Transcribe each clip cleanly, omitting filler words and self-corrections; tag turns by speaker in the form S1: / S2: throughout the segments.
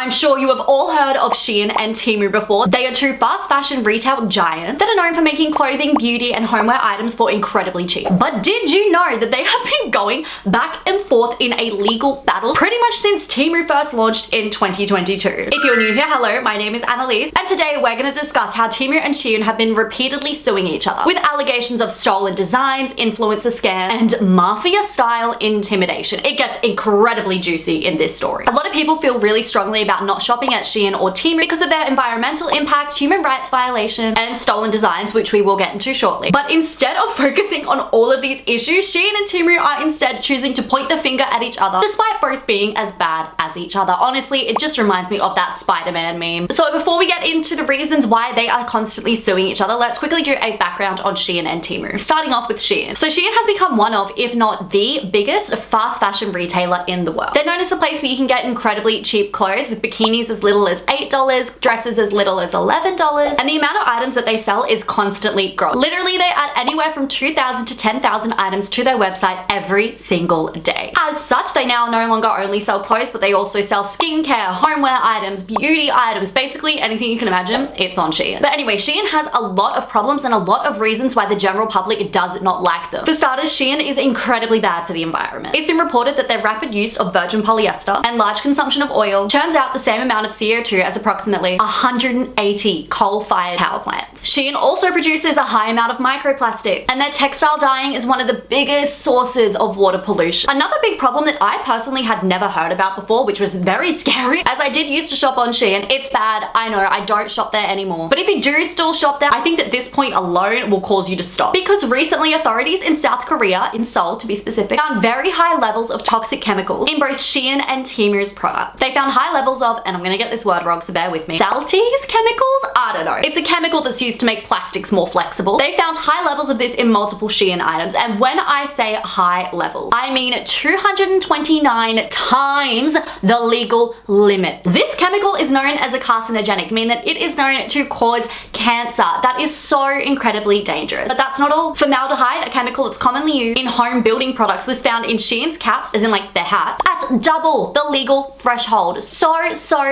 S1: I'm sure you have all heard of Shein and Temu before. They are two fast fashion retail giants that are known for making clothing, beauty, and homeware items for incredibly cheap. But did you know that they have been going back and forth in a legal battle pretty much since Temu first launched in 2022? If you're new here, hello, my name is Annalise, and today we're going to discuss how Temu and Shein have been repeatedly suing each other with allegations of stolen designs, influencer scam, and mafia-style intimidation. It gets incredibly juicy in this story. A lot of people feel really strongly about not shopping at Shein or Temu because of their environmental impact, human rights violations, and stolen designs, which we will get into shortly. But instead of focusing on all of these issues, Shein and Temu are instead choosing to point the finger at each other, despite both being as bad as each other. Honestly, it just reminds me of that Spider-Man meme. So before we get into the reasons why they are constantly suing each other, let's quickly do a background on Shein and Temu. Starting off with Shein. So Shein has become one of, if not the biggest fast fashion retailer in the world. They're known as the place where you can get incredibly cheap clothes with bikinis as little as $8, dresses as little as $11, and the amount of items that they sell is constantly growing. Literally, they add anywhere from 2,000 to 10,000 items to their website every single day. As such, they now no longer only sell clothes, but they also sell skincare, homeware items, beauty items, basically anything you can imagine, it's on Shein. But anyway, Shein has a lot of problems and a lot of reasons why the general public does not like them. For starters, Shein is incredibly bad for the environment. It's been reported that their rapid use of virgin polyester and large consumption of oil churns out the same amount of CO2 as approximately 180 coal-fired power plants. Shein also produces a high amount of microplastic, and their textile dyeing is one of the biggest sources of water pollution. Another big problem that I personally had never heard about before, which was very scary, as I did used to shop on Shein. It's bad, I know, I don't shop there anymore. But if you do still shop there, I think that this point alone will cause you to stop. Because recently authorities in South Korea, in Seoul to be specific, found very high levels of toxic chemicals in both Shein and Temu's product. They found high levels of, and I'm gonna get this word wrong, so bear with me, Salties chemicals? I don't know. It's a chemical that's used to make plastics more flexible. They found high levels of this in multiple Shein items, and when I say high levels, I mean 229 times the legal limit. This chemical is known as a carcinogenic, meaning that it is known to cause cancer. That is so incredibly dangerous. But that's not all. Formaldehyde, a chemical that's commonly used in home building products, was found in Shein's caps, as in like their hat, at double the legal threshold. So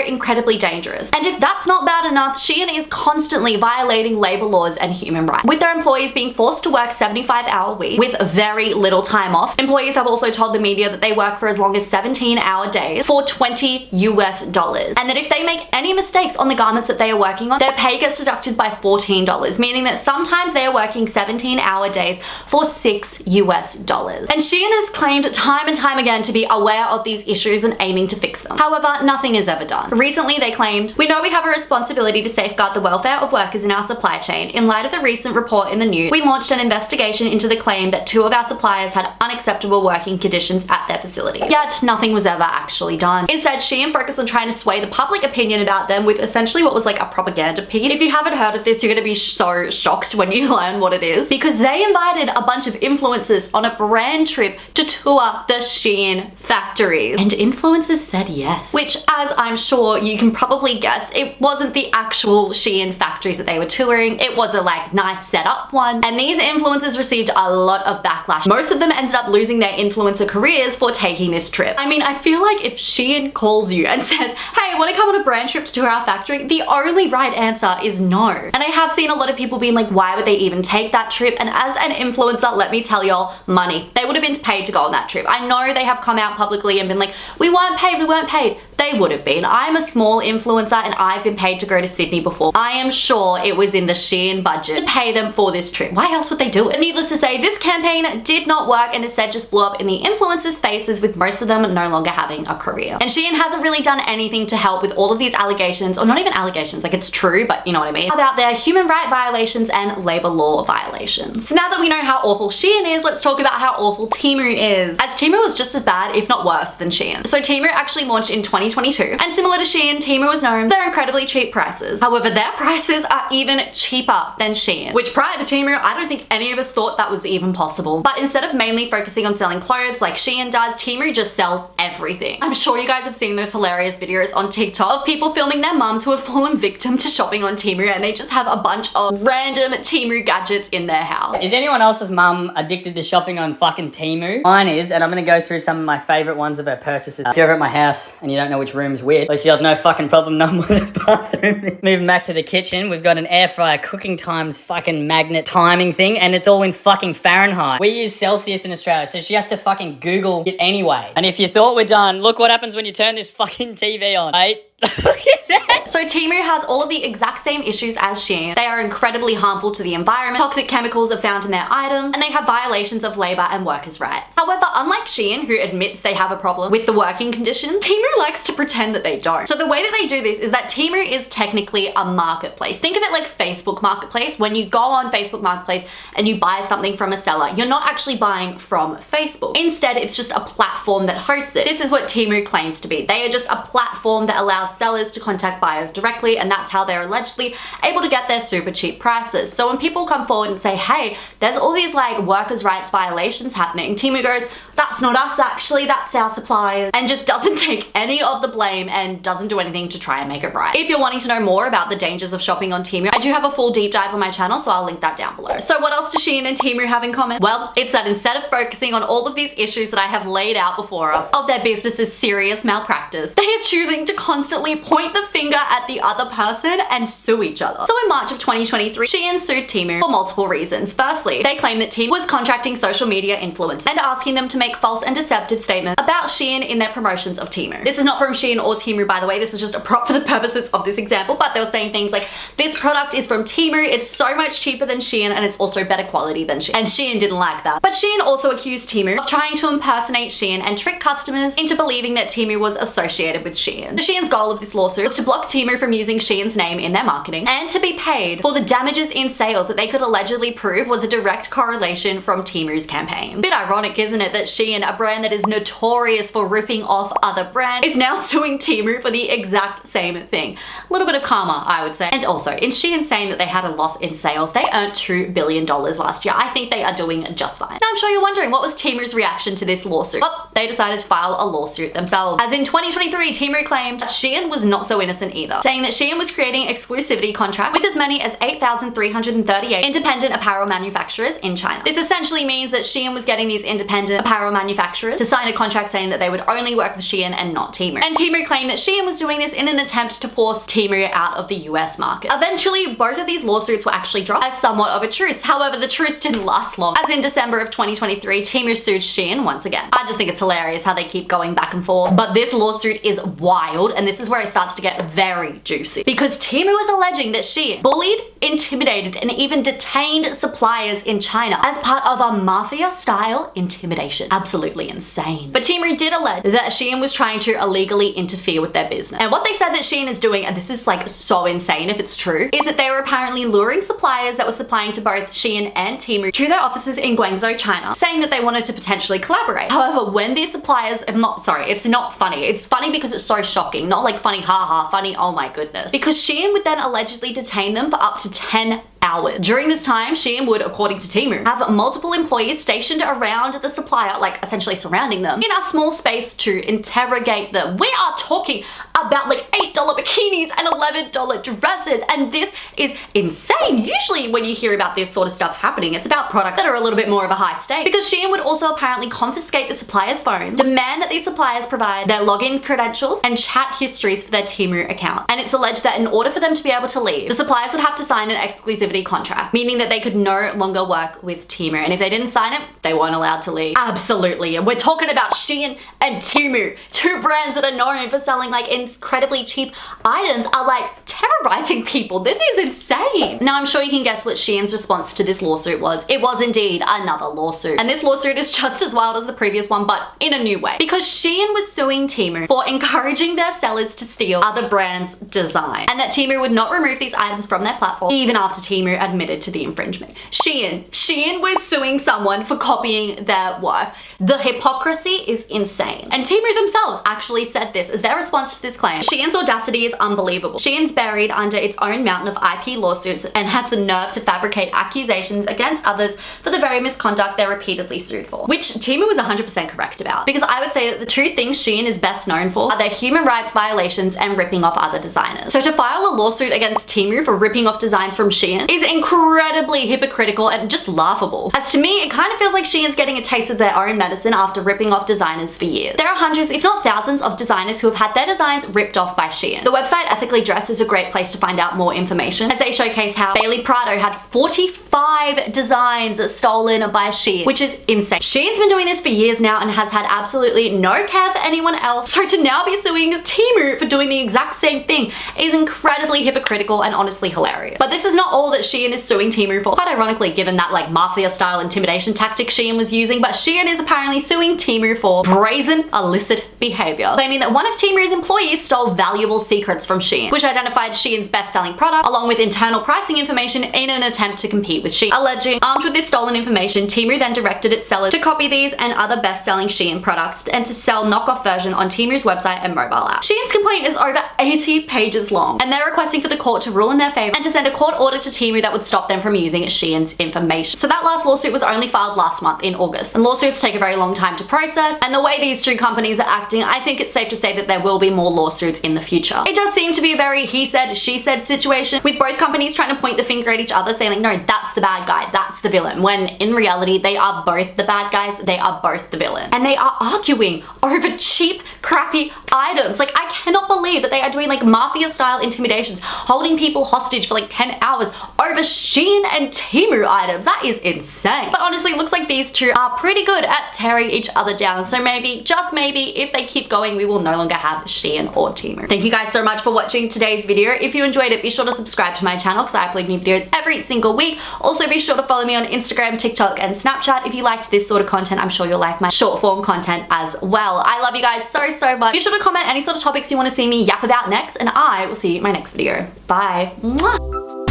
S1: incredibly dangerous. And if that's not bad enough, Shein is constantly violating labor laws and human rights, with their employees being forced to work 75-hour weeks with very little time off. Employees have also told the media that they work for as long as 17-hour days for $20 US, and that if they make any mistakes on the garments that they are working on, their pay gets deducted by $14, meaning that sometimes they are working 17-hour days for $6 US. And Shein has claimed time and time again to be aware of these issues and aiming to fix them. However, nothing is ever done. Recently, they claimed, "We know we have a responsibility to safeguard the welfare of workers in our supply chain. In light of the recent report in the news, we launched an investigation into the claim that 2 of our suppliers had unacceptable working conditions at their facility." Yet, nothing was ever actually done. Instead, Shein focused on trying to sway the public opinion about them with essentially what was like a propaganda piece. If you haven't heard of this, you're gonna be so shocked when you learn what it is, because they invited a bunch of influencers on a brand trip to tour the Shein factories. And influencers said yes. Which, as I'm sure you can probably guess, it wasn't the actual Shein factories that they were touring. It was a like nice setup one. And these influencers received a lot of backlash. Most of them ended up losing their influencer careers for taking this trip. I mean, I feel like if Shein calls you and says, "Hey, want to come on a brand trip to tour our factory?" the only right answer is no. And I have seen a lot of people being like, why would they even take that trip? And as an influencer, let me tell y'all, money. They would have been paid to go on that trip. I know they have come out publicly and been like, we weren't paid. They would have been. I'm a small influencer and I've been paid to go to Sydney before. I am sure it was in the Shein budget to pay them for this trip. Why else would they do it? Needless to say, this campaign did not work and instead just blew up in the influencers' faces, with most of them no longer having a career. And Shein hasn't really done anything to help with all of these allegations, or not even allegations, like it's true, but you know what I mean, about their human rights violations and labor law violations. So now that we know how awful Shein is, let's talk about how awful Temu is. As Temu was just as bad, if not worse, than Shein. So Temu actually launched in 2022, and similar to Shein, Temu was known for their incredibly cheap prices. However, their their prices are even cheaper than Shein, which prior to Temu, I don't think any of us thought that was even possible. But instead of mainly focusing on selling clothes like Shein does, Temu just sells everything. I'm sure you guys have seen those hilarious videos on TikTok of people filming their mums who have fallen victim to shopping on Temu, and they just have a bunch of random Temu gadgets in their house.
S2: Is anyone else's mum addicted to shopping on fucking Temu? Mine is, and I'm gonna go through some of my favorite ones of her purchases. If you're ever at my house and you don't know which room's which, at least you'll have no fucking problem knowing where the bathroom is. Moving back to the kitchen, we've got an air fryer cooking times fucking magnet timing thing, and it's all in fucking Fahrenheit. We use Celsius in Australia, so she has to fucking Google it anyway. And if you thought we're done, look what happens when you turn this fucking TV on, mate. Look at that.
S1: So Temu has all of the exact same issues as Shein. They are incredibly harmful to the environment, toxic chemicals are found in their items, and they have violations of labor and workers' rights. However, unlike Shein, who admits they have a problem with the working conditions, Temu likes to pretend that they don't. So the way that they do this is that Temu is technically a marketplace. Think of it like Facebook Marketplace. When you go on Facebook Marketplace and you buy something from a seller, you're not actually buying from Facebook. Instead, it's just a platform that hosts it. This is what Temu claims to be. They are just a platform that allows sellers to contact buyers directly, and that's how they're allegedly able to get their super cheap prices. So when people come forward and say, hey, there's all these like workers' rights violations happening, Temu goes, that's not us actually, that's our suppliers, and just doesn't take any of the blame and doesn't do anything to try and make it right. If you're wanting to know more about the dangers of shopping on Temu, I do have a full deep dive on my channel, so I'll link that down below. So what else does Shein and Temu have in common? Well, it's that instead of focusing on all of these issues that I have laid out before us of their business's serious malpractice, they are choosing to constantly point the finger at the other person and sue each other. So in March of 2023, Shein sued Temu for multiple reasons. Firstly, they claim that Temu was contracting social media influencers and asking them to make false and deceptive statements about Shein in their promotions of Temu. This is not from Shein or Temu, by the way. This is just a prop for the purposes of this example, but they were saying things like, this product is from Temu, it's so much cheaper than Shein, and it's also better quality than Shein. And Shein didn't like that. But Shein also accused Temu of trying to impersonate Shein and trick customers into believing that Temu was associated with Shein. Shein's goal of this lawsuit was to block Temu from using Shein's name in their marketing and to be paid for the damages in sales that they could allegedly prove was a direct correlation from Temu's campaign. Bit ironic, isn't it, that Shein, a brand that is notorious for ripping off other brands, is now suing Temu for the exact same thing. A little bit of karma, I would say. And also, in Shein saying that they had a loss in sales, they earned $2 billion last year. I think they are doing just fine. Now I'm sure you're wondering, what was Temu's reaction to this lawsuit? Well, they decided to file a lawsuit themselves. As in 2023, Temu claimed that Shein was not so innocent either, saying that Shein was creating exclusivity contracts with as many as 8,338 independent apparel manufacturers in China. This essentially means that Shein was getting these independent apparel manufacturers to sign a contract saying that they would only work with Shein and not Temu. And Temu claimed that Shein was doing this in an attempt to force Temu out of the US market. Eventually, both of these lawsuits were actually dropped as somewhat of a truce. However, the truce didn't last long, as in December of 2023, Temu sued Shein once again. I just think it's hilarious how they keep going back and forth. But this lawsuit is wild, and this is where it starts to get very juicy, because Temu is alleging that Shein bullied, intimidated, and even detained suppliers in China as part of a Mafia-style intimidation. Absolutely insane. But Temu did allege that Shein was trying to illegally interfere with their business. And what they said that Shein is doing, and this is like so insane if it's true, is that they were apparently luring suppliers that were supplying to both Shein and Temu to their offices in Guangzhou, China, saying that they wanted to potentially collaborate. However, when these suppliers, it's not funny. It's funny because it's so shocking. Not like funny, haha, funny, oh my goodness. Because Shein would then allegedly detain them for up to 10 hours. During this time, Shein would, according to Temu, have multiple employees stationed around the supplier, like essentially surrounding them, in a small space to interrogate them. We are talking about like $8 bikinis and $11 dresses, and this is insane. Usually when you hear about this sort of stuff happening, it's about products that are a little bit more of a high stake, because Shein would also apparently confiscate the supplier's phone, demand that these suppliers provide their login credentials and chat histories for their Temu account. And it's alleged that in order for them to be able to leave, the suppliers would have to sign an exclusivity contract, meaning that they could no longer work with Temu, and if they didn't sign it, they weren't allowed to leave. Absolutely. And we're talking about Shein and Temu, two brands that are known for selling like incredibly cheap items, are like terrorizing people. This is insane. Now I'm sure you can guess what Shein's response to this lawsuit was. It was indeed another lawsuit, and this lawsuit is just as wild as the previous one, but in a new way, because Shein was suing Temu for encouraging their sellers to steal other brands' design, and that Temu would not remove these items from their platform even after Temu admitted to the infringement. Shein was suing someone for copying their work. The hypocrisy is insane. And Temu themselves actually said this as their response to this claim. Shein's audacity is unbelievable. Shein's buried under its own mountain of IP lawsuits and has the nerve to fabricate accusations against others for the very misconduct they're repeatedly sued for. Which Temu was 100% correct about. Because I would say that the two things Shein is best known for are their human rights violations and ripping off other designers. So to file a lawsuit against Temu for ripping off designs from Shein is incredibly hypocritical and just laughable. As to me, it kind of feels like Shein's getting a taste of their own medicine after ripping off designers for years. There are hundreds, if not thousands, of designers who have had their designs ripped off by Shein. The website Ethically Dressed is a great place to find out more information, as they showcase how Bailey Prado had 45 designs stolen by Shein, which is insane. Shein's been doing this for years now and has had absolutely no care for anyone else, so to now be suing Temu for doing the exact same thing is incredibly hypocritical and honestly hilarious. But this is not all that Shein is suing Temu for, quite ironically given that like Mafia style intimidation tactic Shein was using, but Shein is apparently suing Temu for brazen illicit behavior, claiming that one of Temu's employees stole valuable secrets from Shein, which identified Shein's best-selling product along with internal pricing information in an attempt to compete with Shein. Alleging, armed with this stolen information, Temu then directed its sellers to copy these and other best-selling Shein products and to sell knockoff version on Temu's website and mobile app. Shein's complaint is over 80 pages long, and they're requesting for the court to rule in their favor and to send a court order to Temu that would stop them from using Shein's information. So that last lawsuit was only filed last month in August, and lawsuits take a very long time to process, and the way these two companies are acting, I think it's safe to say that there will be more lawsuits in the future. It does seem to be a very he said, she said situation, with both companies trying to point the finger at each other saying like, no, that's the bad guy, that's the villain, when in reality they are both the bad guys, they are both the villain. And they are arguing over cheap, crappy items. Like, I cannot believe that they are doing like Mafia style intimidations, holding people hostage for like 10 hours over Shein and Temu items. That is insane. But honestly, it looks like these two are pretty good at tearing each other down. So maybe, just maybe, if they keep going, we will no longer have Shein or Temu. Thank you guys so much for watching today's video. If you enjoyed it, be sure to subscribe to my channel because I upload new videos every single week. Also, be sure to follow me on Instagram, TikTok, and Snapchat. If you liked this sort of content, I'm sure you'll like my short form content as well. I love you guys so much. Be sure to comment any sort of topics you want to see me yap about next, and I will see you in my next video. Bye. Mwah.